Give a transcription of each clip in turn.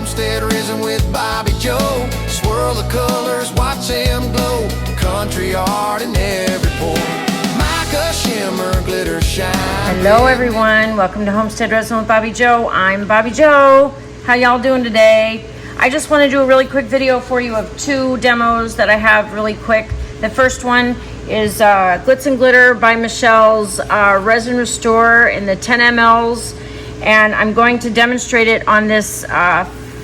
Homestead Resin with Bobbie Jo. Swirl the colors, watch them glow. Country art in every pore. Mica shimmer, glitter shine. Hello everyone, welcome to Homestead Resin with Bobbie Jo. I'm Bobbie Jo. How y'all doing today? I just want to do a really quick video for you of two demos that I have really quick. The first one is Glitz N Glitter by Michelle's Resin Restore in the 10 mLs. And I'm going to demonstrate it on this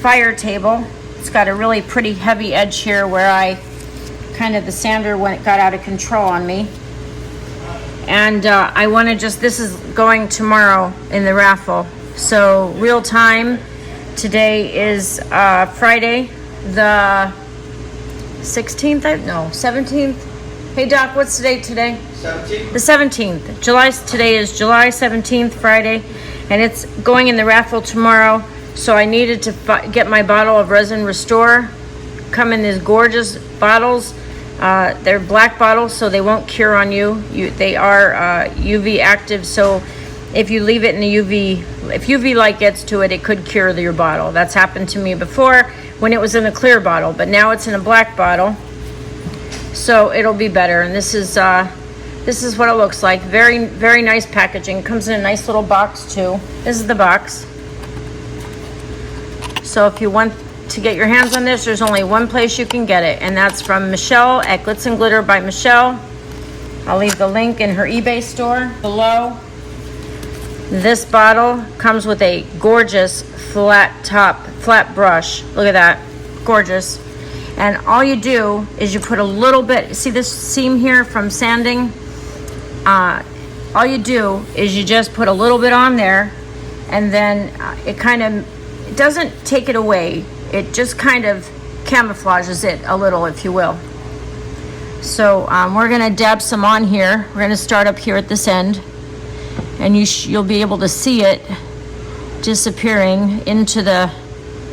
fire table. It's got a really pretty heavy edge here where the sander got out of control on me. And I want to this is going tomorrow in the raffle. So real time, today is Friday, the 16th, no, 17th. Hey Doc, what's the date today? 17th. The 17th. Today is July 17th, Friday, and it's going in the raffle tomorrow. So I needed to get my bottle of Resin Restore. Come in these gorgeous bottles. They're black bottles, so they won't cure on you. They are UV active, so if you leave it in the if UV light gets to it, it could cure your bottle. That's happened to me before when it was in a clear bottle, but now it's in a black bottle. So it'll be better, and this is what it looks like. Very, very nice packaging. Comes in a nice little box too. This is the box. So if you want to get your hands on this, there's only one place you can get it, and that's from Michelle at Glitz N Glitter by Michelle. I'll leave the link in her eBay store below. This bottle comes with a gorgeous flat brush. Look at that, gorgeous. And all you do is you put a little bit, see this seam here from sanding? All you do is you just put a little bit on there, and then it doesn't take it away. It just kind of camouflages it a little, if you will. So we're gonna dab some on here. We're gonna start up here at this end, and you'll be able to see it disappearing into the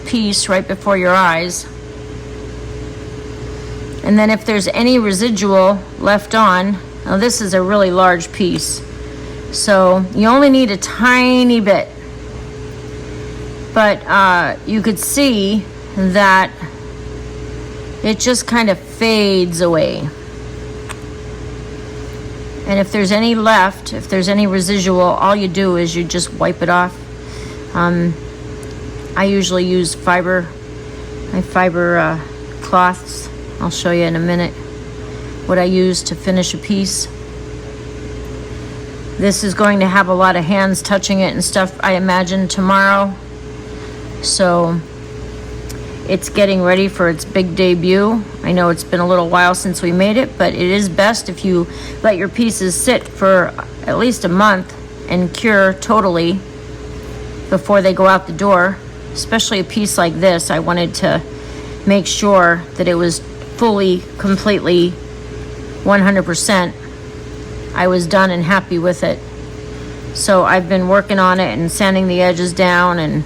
piece right before your eyes. And then if there's any residual left on, now this is a really large piece, so you only need a tiny bit. But you could see that it just kind of fades away. And if there's any left, if there's any residual, all you do is you just wipe it off. I usually use fiber cloths. I'll show you in a minute what I use to finish a piece. This is going to have a lot of hands touching it and stuff, I imagine, tomorrow. So it's getting ready for its big debut. I know it's been a little while since we made it, but it is best if you let your pieces sit for at least a month and cure totally before they go out the door. Especially a piece like this, I wanted to make sure that it was fully, completely, 100%. I was done and happy with it. So I've been working on it and sanding the edges down and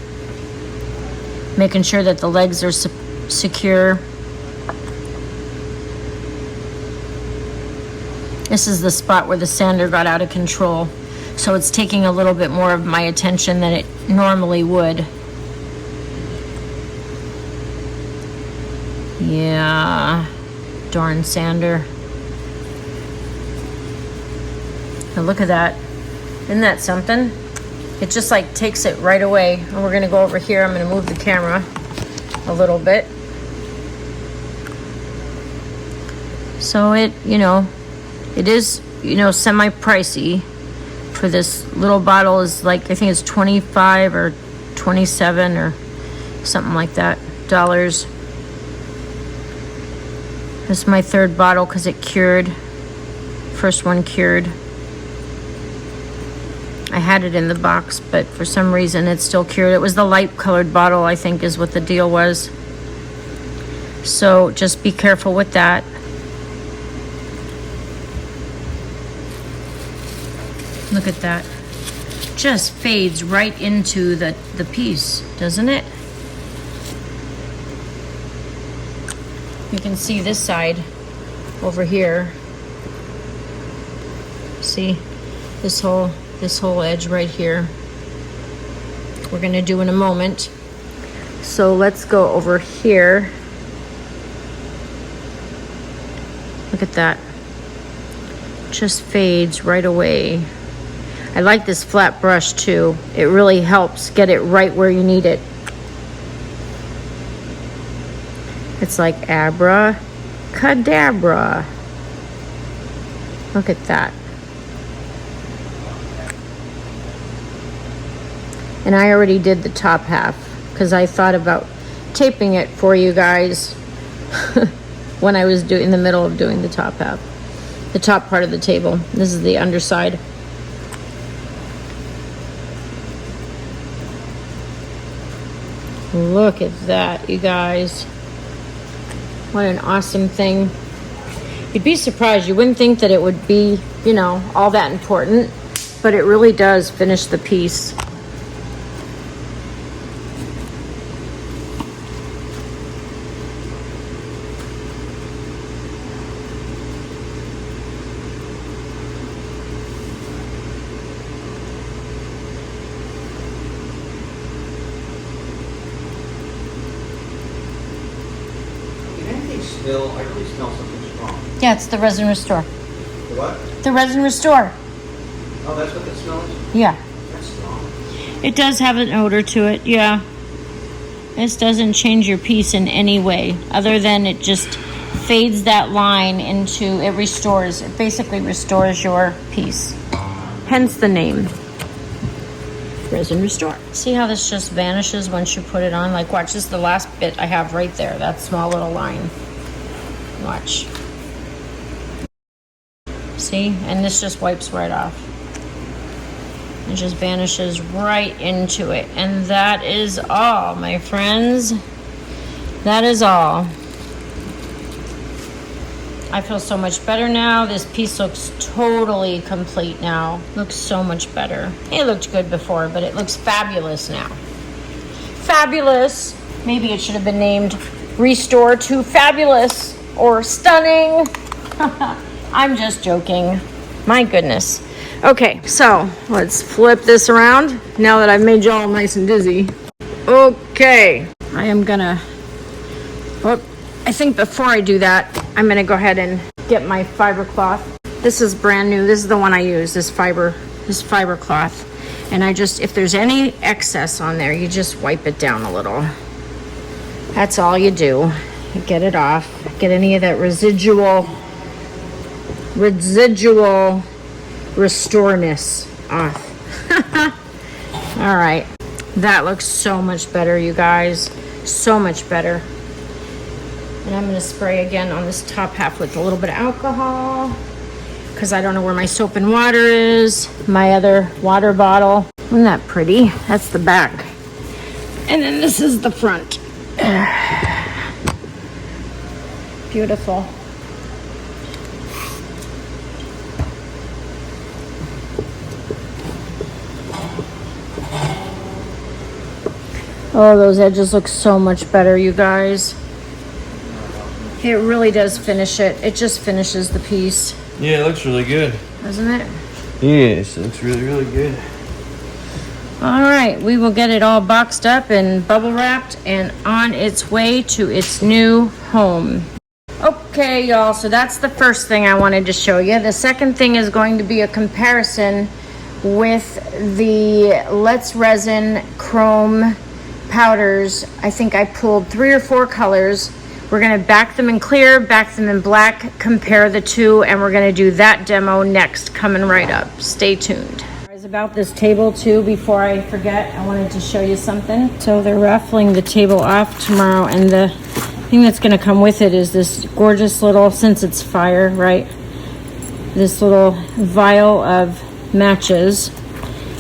making sure that the legs are secure. This is the spot where the sander got out of control, so it's taking a little bit more of my attention than it normally would. Yeah, darn sander. Now look at that. Isn't that something? It just takes it right away. And we're gonna go over here. I'm gonna move the camera a little bit. So it is, semi-pricey. For this little bottle is I think it's 25 or 27 or something like that dollars. This is my third bottle because it cured. First one cured. I had it in the box, but for some reason it's still cured. It was the light colored bottle, I think, is what the deal was. So just be careful with that. Look at that. Just fades right into the piece, doesn't it? You can see this side over here. See this whole edge right here. We're going to do in a moment. So let's go over here. Look at that. Just fades right away. I like this flat brush too. It really helps get it right where you need it. It's like abracadabra. Look at that. And I already did the top half because I thought about taping it for you guys when I was in the middle of doing the top half. The top part of the table. This is the underside. Look at that, you guys. What an awesome thing. You'd be surprised. You wouldn't think that it would be, you know, all that important, but it really does finish the piece. Still, I really smell something strong. Yeah, it's the Resin Restore. The what? The Resin Restore. Oh, that's what that smell is? Yeah. That's strong. It does have an odor to it, yeah. This doesn't change your piece in any way, other than it just fades that line into, it basically restores your piece. Hence the name. Resin Restore. See how this just vanishes once you put it on? Like, watch, this is the last bit I have right there, that small little line. Watch. See? And this just wipes right off. It just vanishes right into it. And that is all, my friends. That is all. I feel so much better now. This piece looks totally complete now. Looks so much better. It looked good before, but it looks fabulous now. Fabulous. Maybe it should have been named Restore to Fabulous or Stunning. I'm just joking. My goodness. Okay, so let's flip this around now that I've made y'all nice and dizzy. Okay, I am gonna, well, I think before I do that, I'm gonna go ahead and get my fiber cloth. This is brand new. This is the one I use, this fiber cloth. And I just, if there's any excess on there, you just wipe it down a little. That's all you do. You get it off. Get any of that residual restoreness off. All right. That looks so much better, you guys. So much better. And I'm going to spray again on this top half with a little bit of alcohol because I don't know where my soap and water is. My other water bottle. Isn't that pretty? That's the back. And then this is the front. Beautiful. Oh, those edges look so much better, you guys. It really does finish it. It just finishes the piece. Yeah, it looks really good. Doesn't it? Yes, it looks really, really good. All right, we will get it all boxed up and bubble wrapped and on its way to its new home. Okay, y'all, so that's the first thing I wanted to show you. The second thing is going to be a comparison with the Glitz Resin Chrome powders. I think I pulled 3 or 4 colors. We're gonna back them in clear, back them in black, compare the two, and we're gonna do that demo next, coming right up. Stay tuned. About this table too, before I forget, I wanted to show you something. So they're raffling the table off tomorrow, and the thing that's gonna come with it is this gorgeous little, since it's fire, right? This little vial of matches.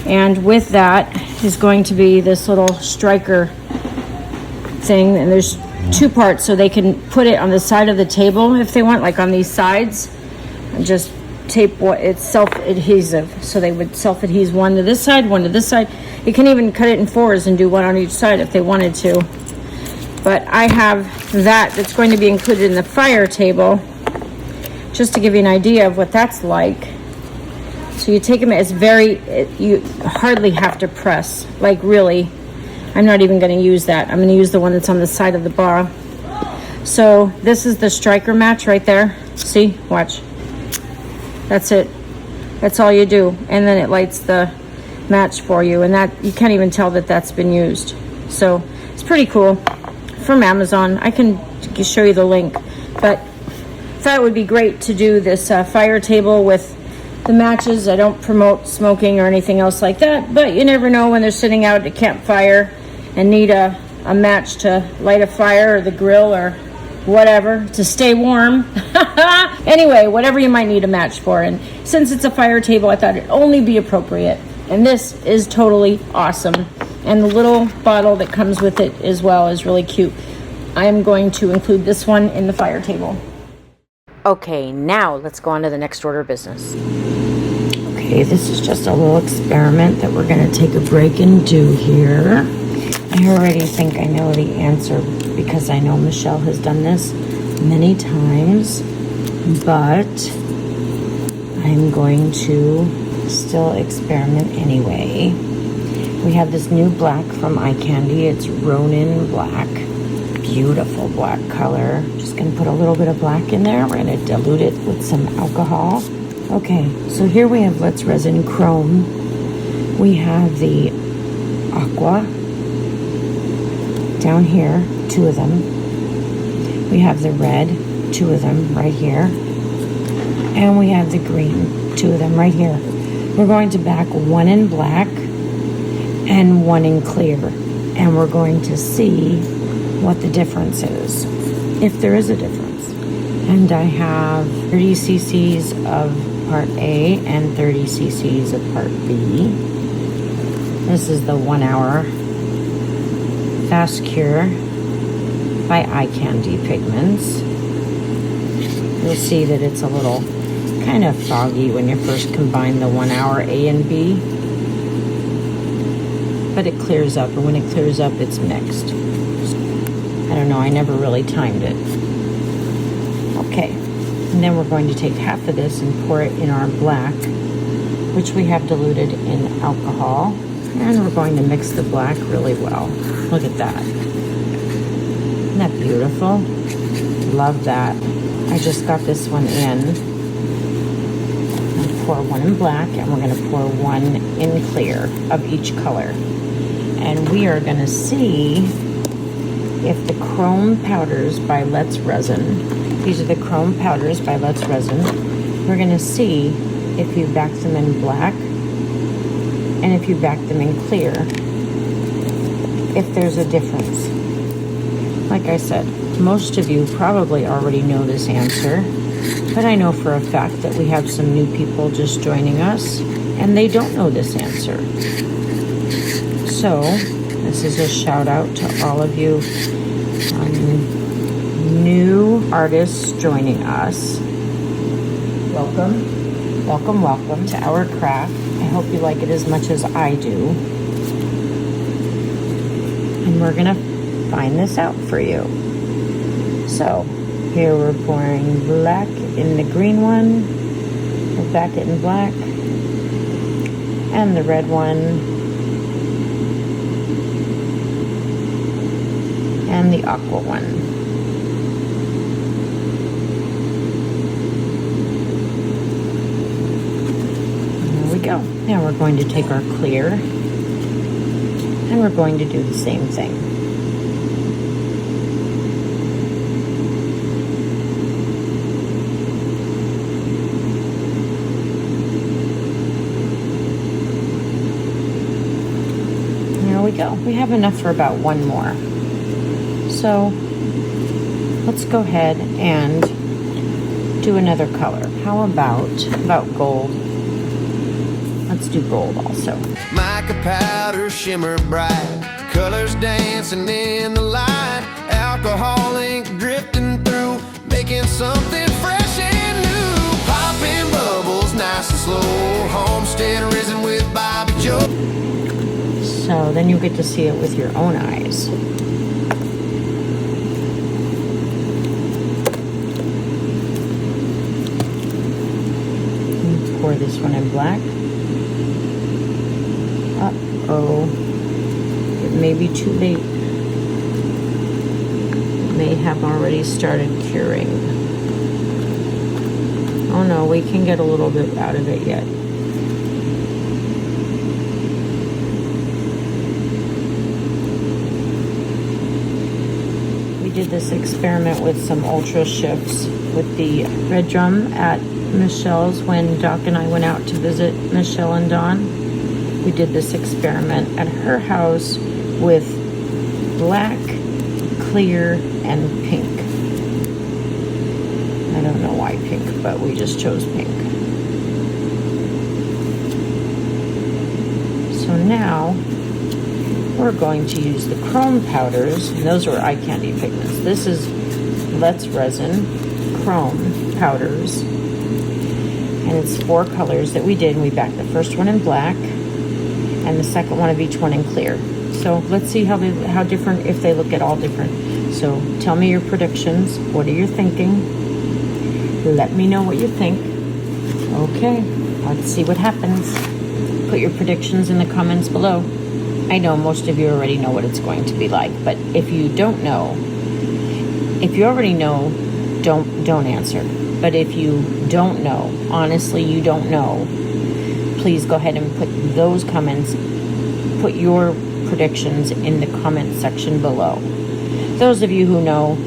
And with that is going to be this little striker thing, and there's 2 parts, so they can put it on the side of the table if they want, like on these sides, and just tape what it's self-adhesive. So they would self-adhese one to this side, one to this side. You can even cut it in 4s and do one on each side if they wanted to. But I have that's going to be included in the fire table, just to give you an idea of what that's like. So you take them, you hardly have to press, like really. I'm not even going to use that. I'm going to use the one that's on the side of the bar. So this is the striker match right there. See, watch. That's it. That's all you do. And then it lights the match for you. And that, you can't even tell that that's been used. So it's pretty cool. From Amazon. I can show you the link. But thought it would be great to do this fire table with the matches. I don't promote smoking or anything else like that. But you never know when they're sitting out at a campfire and need a match to light a fire or the grill or whatever to stay warm. Anyway, whatever you might need a match for. And since it's a fire table, I thought it'd only be appropriate. And this is totally awesome. And the little bottle that comes with it as well is really cute. I'm going to include this one in the fire table. Okay, now let's go on to the next order of business. Okay, this is just a little experiment that we're going to take a break and do here. I already think I know the answer because I know Michelle has done this many times, but I'm going to still experiment anyway. We have this new black from Eye Candy. It's Ronin Black. Beautiful black color. Just gonna put a little bit of black in there. We're gonna dilute it with some alcohol. Okay, so here we have Glitz Resin Chrome. We have the Aqua. Down here, 2 of them. We have the red, 2 of them right here. And we have the green, 2 of them right here. We're going to back 1 in black and 1 in clear. And we're going to see what the difference is, if there is a difference. And I have 30 cc's of part A and 30 cc's of part B. This is the 1 hour Fast Cure by Eye Candy Pigments. You'll see that it's a little kind of foggy when you first combine the 1 hour A and B, but it clears up, and when it clears up, it's mixed. I don't know, I never really timed it. Okay, and then we're going to take half of this and pour it in our black, which we have diluted in alcohol. And we're going to mix the black really well. Look at that. Isn't that beautiful? Love that. I just got this one in. I'll pour 1 in black, and we're going to pour 1 in clear of each color. And we are going to see if the Chrome Powders by Glitz Resin, these are the Chrome Powders by Glitz Resin, we're going to see if you back them in black and if you back them in clear, if there's a difference. Like I said, most of you probably already know this answer, but I know for a fact that we have some new people just joining us, and they don't know this answer. So, this is a shout out to all of you new artists joining us. Welcome, welcome, welcome to our craft. I hope you like it as much as I do. And we're gonna find this out for you. So, here we're pouring black in the green one, we'll back it in black, and the red one, and the aqua one. There we go. Now we're going to take our clear and we're going to do the same thing. There we go. We have enough for about 1 more. So let's go ahead and do another color. How about gold? Let's do gold also. Mica powder shimmer bright, colors dancing in the light, alcohol ink drifting through, making something fresh and new. Popping bubbles nice and slow, Homestead Resin with Bobbie Jo. So then you get to see it with your own eyes. Pour this one in black. Uh-oh. Get may be too late. It may have already started curing. Oh no, we can get a little bit out of it yet. We did this experiment with some ultra shifts with the red drum at Michelle's when Doc and I went out to visit Michelle and Dawn. We did this experiment at her house with black, clear, and pink. I don't know why pink, but we just chose pink. So now we're going to use the chrome powders, and those are eye candy pigments. This is Glitz Resin chrome powders, and it's 4 colors that we did. We backed the first one in black and the second one of each one in clear. So let's see how different, if they look at all different. So tell me your predictions. What are you thinking? Let me know what you think. Okay, let's see what happens. Put your predictions in the comments below. I know most of you already know what it's going to be like, but if you don't know, if you already know, don't answer. But if you don't know, honestly you don't know, please go ahead and put those comments, put your predictions in the comment section below. Those of you who know,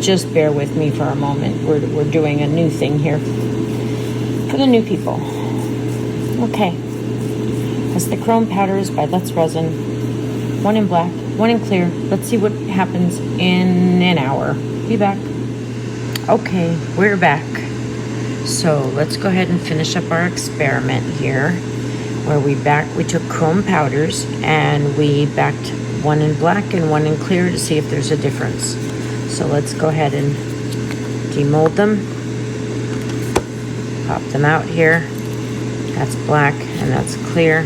just bear with me for a moment. We're doing a new thing here for the new people. Okay. That's the chrome powders by Glitz Resin. 1 in black, 1 in clear. Let's see what happens in an hour. Be back. Okay, we're back. So let's go ahead and finish up our experiment here, where we took chrome powders and we backed 1 in black and 1 in clear to see if there's a difference. So let's go ahead and demold them. Pop them out here. That's black and that's clear.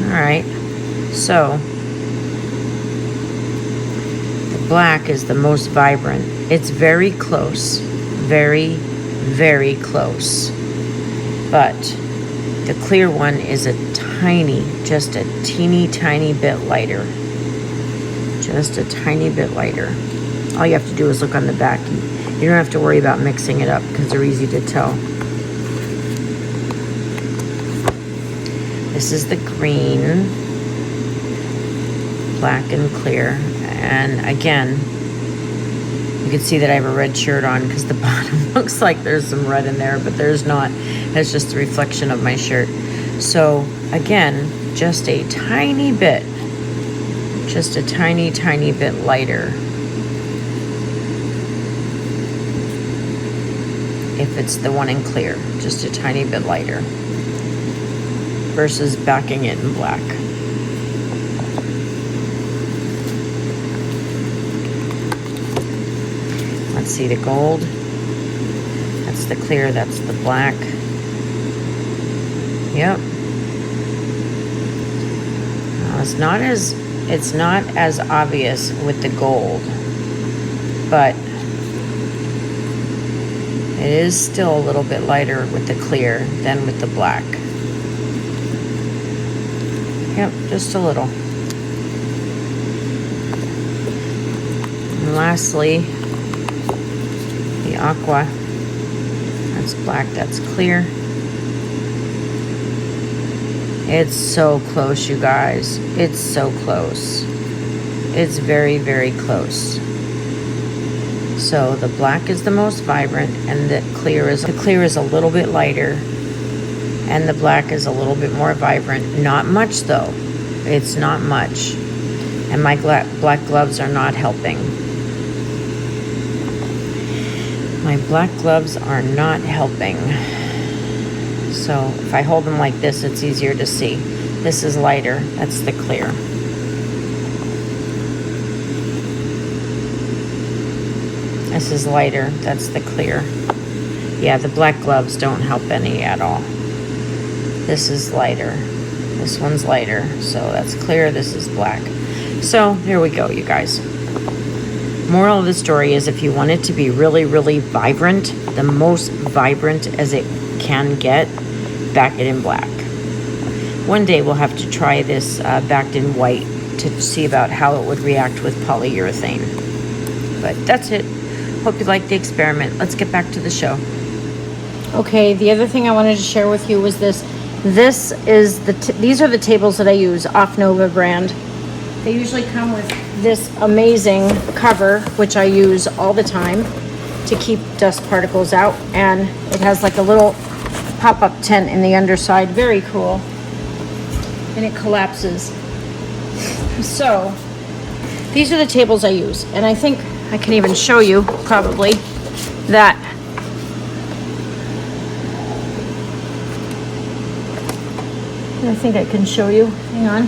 All right, so the black is the most vibrant. It's very close, very, very close. But the clear one is a tiny, just a teeny tiny bit lighter. Just a tiny bit lighter. All you have to do is look on the back. You don't have to worry about mixing it up because they're easy to tell. This is the green, black and clear. And again, you can see that I have a red shirt on because the bottom looks like there's some red in there, but there's not. It's just the reflection of my shirt. So again, just a tiny bit, just a tiny, tiny bit lighter. If it's the 1 in clear, just a tiny bit lighter. Versus backing it in black. Let's see the gold. That's the clear, that's the black. Yep. Now it's not as obvious with the gold, but it is still a little bit lighter with the clear than with the black. Yep, just a little. And lastly, the Aqua. That's black, that's clear. It's so close, you guys. It's so close. It's very, very close. So the black is the most vibrant, and the clear is a little bit lighter. And the black is a little bit more vibrant. Not much though. It's not much. And my black gloves are not helping. My black gloves are not helping. So if I hold them like this, it's easier to see. This is lighter. That's the clear. This is lighter. That's the clear. Yeah, the black gloves don't help any at all. This is lighter. This one's lighter. So that's clear. This is black. So there we go, you guys. Moral of the story is, if you want it to be really, really vibrant, the most vibrant as it can get, back it in black. One day we'll have to try this backed in white to see about how it would react with polyurethane. But that's it. Hope you liked the experiment. Let's get back to the show. Okay, the other thing I wanted to share with you was this. This is these are the tables that I use, off Nova brand. They usually come with this amazing cover, which I use all the time to keep dust particles out, and it has like a little pop-up tent in the underside. Very cool. And it collapses. So these are the tables I use, and I think I can even show you probably that I think I can show you. Hang on.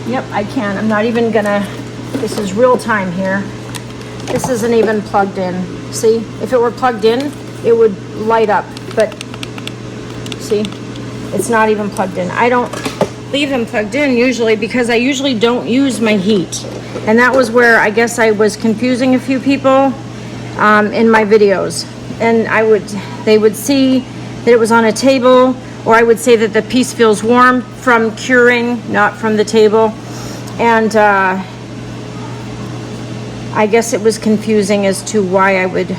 Yep, I can. I'm not even gonna, this is real time here. This isn't even plugged in. See, if it were plugged in, it would light up, but see, it's not even plugged in. I don't leave them plugged in usually because I usually don't use my heat. And that was where I guess I was confusing a few people in my videos. And they would see that it was on a table, or I would say that the piece feels warm from curing, not from the table. And I guess it was confusing as to why I would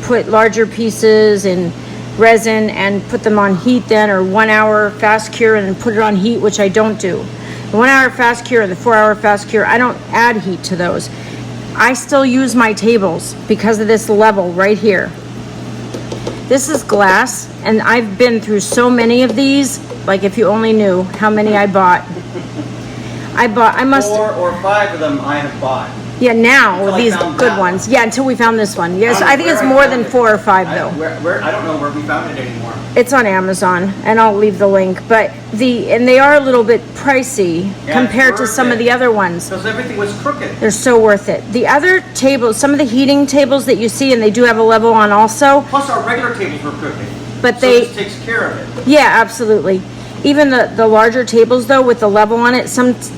put larger pieces in resin and put them on heat then, or 1 hour fast cure and then put it on heat, which I don't do. The 1 hour fast cure and the 4 hour fast cure, I don't add heat to those. I still use my tables because of this level right here. This is glass, and I've been through so many of these. Like, if you only knew how many I bought. I must 4 or 5 of them I have bought. Yeah, now Until I these found good that ones. one. Yeah, until we found this one. Yes, I think it's Where more found than it. 4 or 5 though. I don't know where we found it anymore. It's on Amazon, and I'll leave the link. But they are a little bit pricey compared to worth some of it. the other ones. Because everything was crooked. They're so worth it. The other tables, some of the heating tables that you see, and they do have a level on also. Plus our regular tables were crooked. But so this takes care of it. Yeah, absolutely. Even the larger tables though, with the level on it,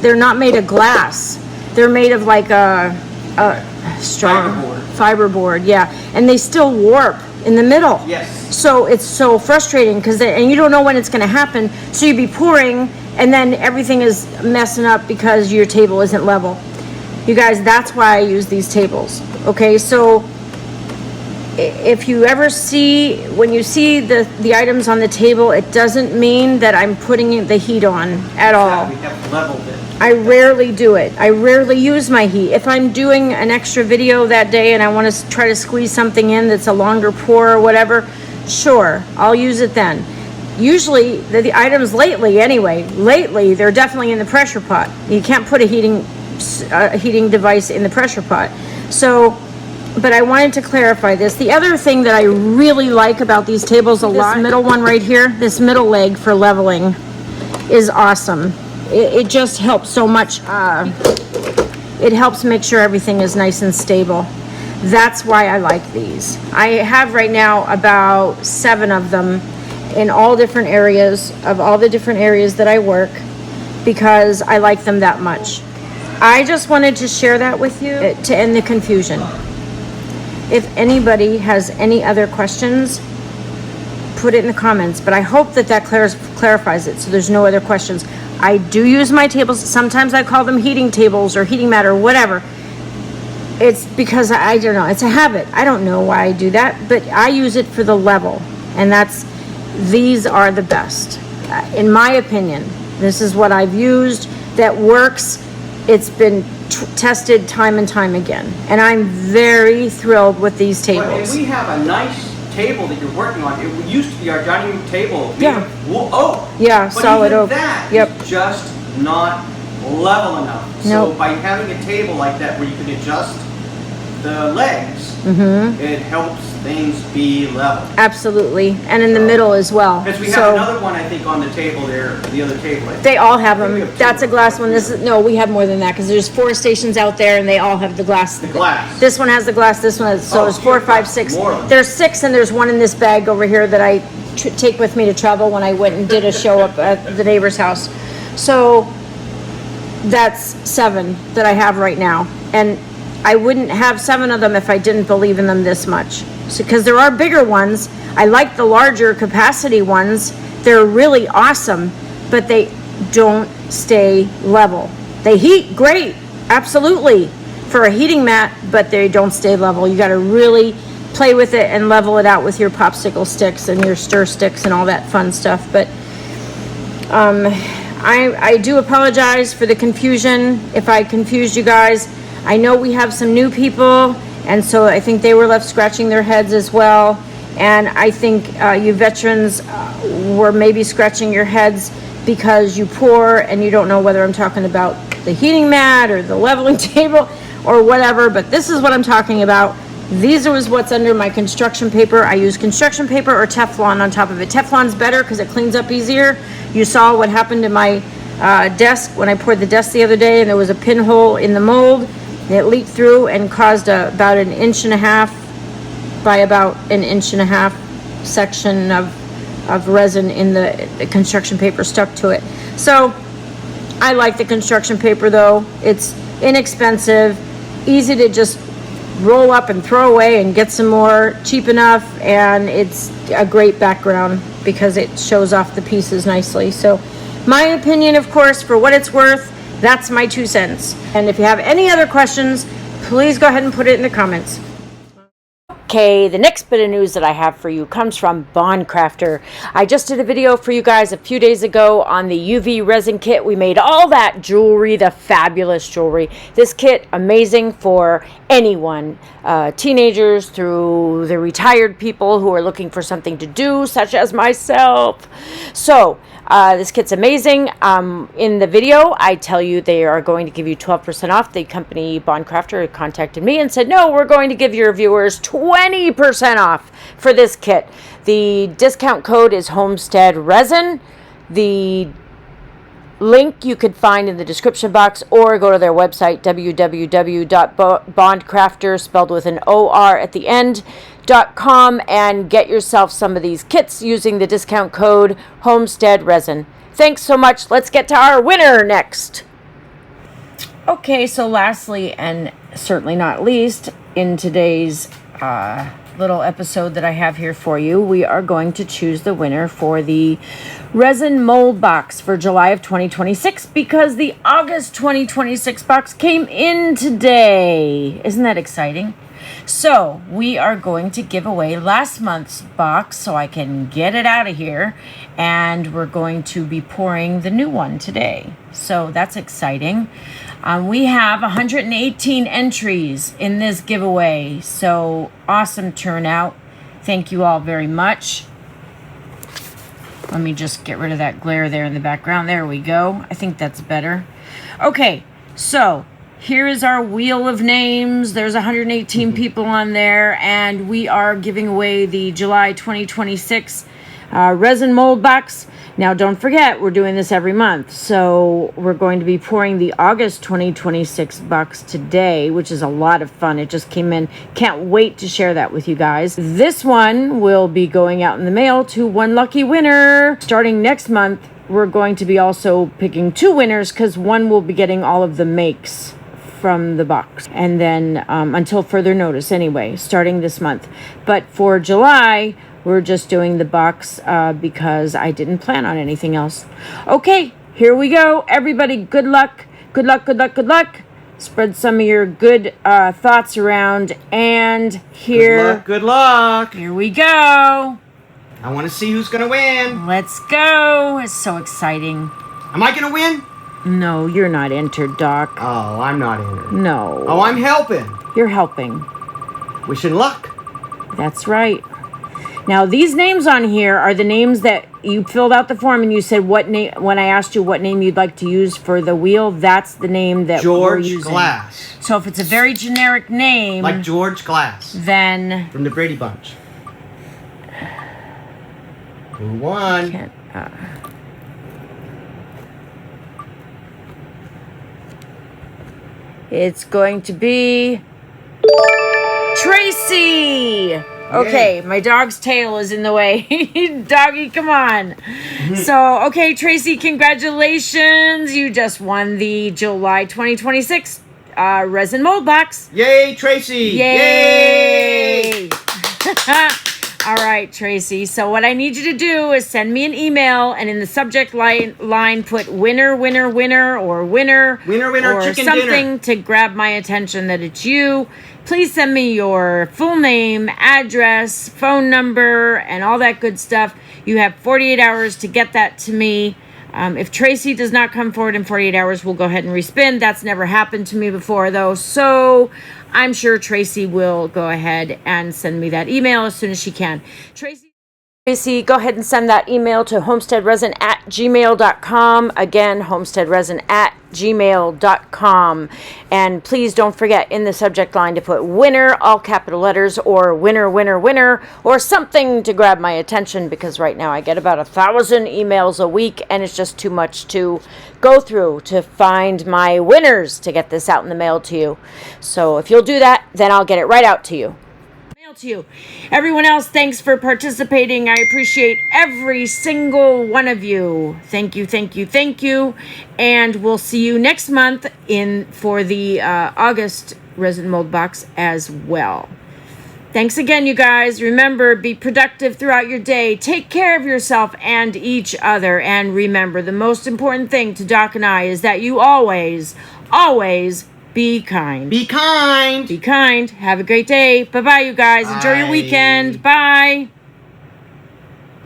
they're not made of glass. They're made of like a strong fiberboard. Yeah, and they still warp in the middle. Yes. So it's so frustrating because and you don't know when it's going to happen. So you'd be pouring, and then everything is messing up because your table isn't level. You guys, that's why I use these tables. Okay, so if you ever when you see the items on the table, it doesn't mean that I'm putting the heat on at all. We have leveled it. I rarely do it. I rarely use my heat. If I'm doing an extra video that day and I want to try to squeeze something in that's a longer pour or whatever, sure, I'll use it then. Usually, the items lately, they're definitely in the pressure pot. You can't put a heating device in the pressure pot. So, but I wanted to clarify this. The other thing that I really like about these tables a lot, this middle one right here, this middle leg for leveling is awesome. It just helps so much. It helps make sure everything is nice and stable. That's why I like these. I have right now about 7 of them in all different areas of all the different areas that I work because I like them that much. I just wanted to share that with you to end the confusion. If anybody has any other questions, put it in the comments, but I hope that clarifies it so there's no other questions. I do use my tables. Sometimes I call them heating tables or heating mat or whatever. It's because I don't know, it's a habit. I don't know why I do that, but I use it for the level, and these are the best. In my opinion, this is what I've used that works. It's been tested time and time again, and I'm very thrilled with these tables. And we have a nice table that you're working on. It used to be our dining room table. Yeah. But solid even oak. that Yep. is just not level enough. Nope. So by having a table like that where you can adjust the legs, it helps things be level. Absolutely, and in the middle as well. Because we have another one, I think, on the table there, the other table. They all have them. We have 2. That's a glass one. No, we have more than that because there's 4 stations out there and they all have the glass. The glass. This one has the glass. This one has. So there's 4, 5, 6. There's 6, and there's one in this bag over here that I take with me to travel when I went and did a show up at the neighbor's house. So that's 7 that I have right now, and I wouldn't have 7 of them if I didn't believe in them this much. So, because there are bigger ones. I like the larger capacity ones. They're really awesome, but don't stay level. They heat great, absolutely, for a heating mat, but they don't stay level. You got to really play with it and level it out with your popsicle sticks and your stir sticks and all that fun stuff. But I do apologize for the confusion if I confused you guys. I know we have some new people, and so I think they were left scratching their heads as well. And I think you veterans were maybe scratching your heads because you pour and you don't know whether I'm talking about the heating mat or the leveling table or whatever, but this is what I'm talking about. These are what's under my construction paper. I use construction paper or Teflon on top of it. Teflon's better because it cleans up easier. You saw what happened to my desk when I poured the desk the other day, and there was a pinhole in the mold. It leaked through and caused about 1.5 inches by about 1.5 inches section of resin in the construction paper stuck to it. So I like the construction paper though. It's inexpensive, easy to just roll up and throw away and get some more, cheap enough, and it's a great background because it shows off the pieces nicely. So my opinion, of course, for what it's worth, that's my 2 cents. And if you have any other questions, please go ahead and put it in the comments. Okay, the next bit of news that I have for you comes from Bond Crafter. I just did a video for you guys a few days ago on the UV resin kit. We made all that jewelry, the fabulous jewelry. This kit, amazing for anyone, teenagers through the retired people who are looking for something to do, such as myself. So, this kit's amazing. In the video, I tell you they are going to give you 12% off. The company Bond Crafter contacted me and said, no, we're going to give your viewers 20% off for this kit. The discount code is Homestead Resin. The link you could find in the description box, or go to their website, www.bondcrafter, spelled with an O-R at the end, .com, and get yourself some of these kits using the discount code Homestead Resin. Thanks so much. Let's get to our winner next. Okay, so lastly, and certainly not least, in today's little episode that I have here for you, we are going to choose the winner for the resin mold box for July of 2026, because the August 2026 box came in today. Isn't that exciting? So we are going to give away last month's box so I can get it out of here, and we're going to be pouring the new one today. So that's exciting. We have 118 entries in this giveaway, so awesome turnout. Thank you all very much. Let me just get rid of that glare there in the background. There we go. I think that's better. Okay, so here is our wheel of names. There's 118 people on there, and we are giving away the July 2026 resin mold box. Now, don't forget, we're doing this every month, so we're going to be pouring the August 2026 box today, which is a lot of fun. It just came in. Can't wait to share that with you guys. This one will be going out in the mail to one lucky winner. Starting next month, we're going to be also picking 2 winners, because one will be getting all of the makes from the box, and then until further notice anyway, starting this month. But for July, we're just doing the box because I didn't plan on anything else. Okay, here we go. Everybody, good luck. Good luck, good luck, good luck. Spread some of your good thoughts around. And here... Good luck. Here we go. I want to see who's going to win. Let's go. It's so exciting. Am I going to win? No, you're not entered, Doc. Oh, I'm not entered. No. Oh, I'm helping. You're helping. Wishing luck. That's right. Now, these names on here are the names that you filled out the form and you said what name, when I asked you what name you'd like to use for the wheel, that's the name that we're using. George Glass. So if it's a very generic name... Like George Glass. Then... From the Brady Bunch. Who won? It's going to be... Tracy! Okay, my dog's tail is in the way. Doggy, come on. So, okay, Tracy, congratulations. You just won the July 2026 resin mold box. Yay, Tracy! Yay! All right, Tracy. So what I need you to do is send me an email, and in the subject line put winner, winner, winner, or winner, or chicken something dinner to grab my attention that it's you. Please send me your full name, address, phone number, and all that good stuff. You have 48 hours to get that to me. If Tracy does not come forward in 48 hours, we'll go ahead and respin. That's never happened to me before, though. So I'm sure Tracy will go ahead and send me that email as soon as she can. Tracy, go ahead and send that email to homesteadresin@gmail.com. Again, homesteadresin@gmail.com. And please don't forget in the subject line to put winner, all capital letters, or winner, winner, winner, or something to grab my attention, because right now I get about 1,000 emails a week, and it's just too much to go through to find my winners to get this out in the mail to you. So if you'll do that, then I'll get it right out to you. To you. Everyone else, thanks for participating. I appreciate every single one of you. Thank you, thank you, thank you. And we'll see you next month for the August resin mold box as well. Thanks again, you guys. Remember, be productive throughout your day. Take care of yourself and each other. And remember, the most important thing to Doc and I is that you always be kind. Be kind. Be kind. Have a great day. Bye-bye, you guys. Bye. Enjoy your weekend. Bye.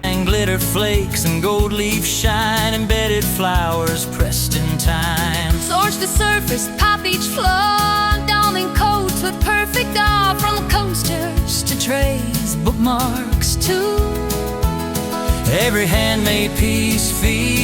And glitter flakes and gold leaf shine, embedded flowers pressed in time. Torch the surface, pop each flaw, darling coats with perfect art, from coasters to trays, bookmarks too. Every handmade piece feeds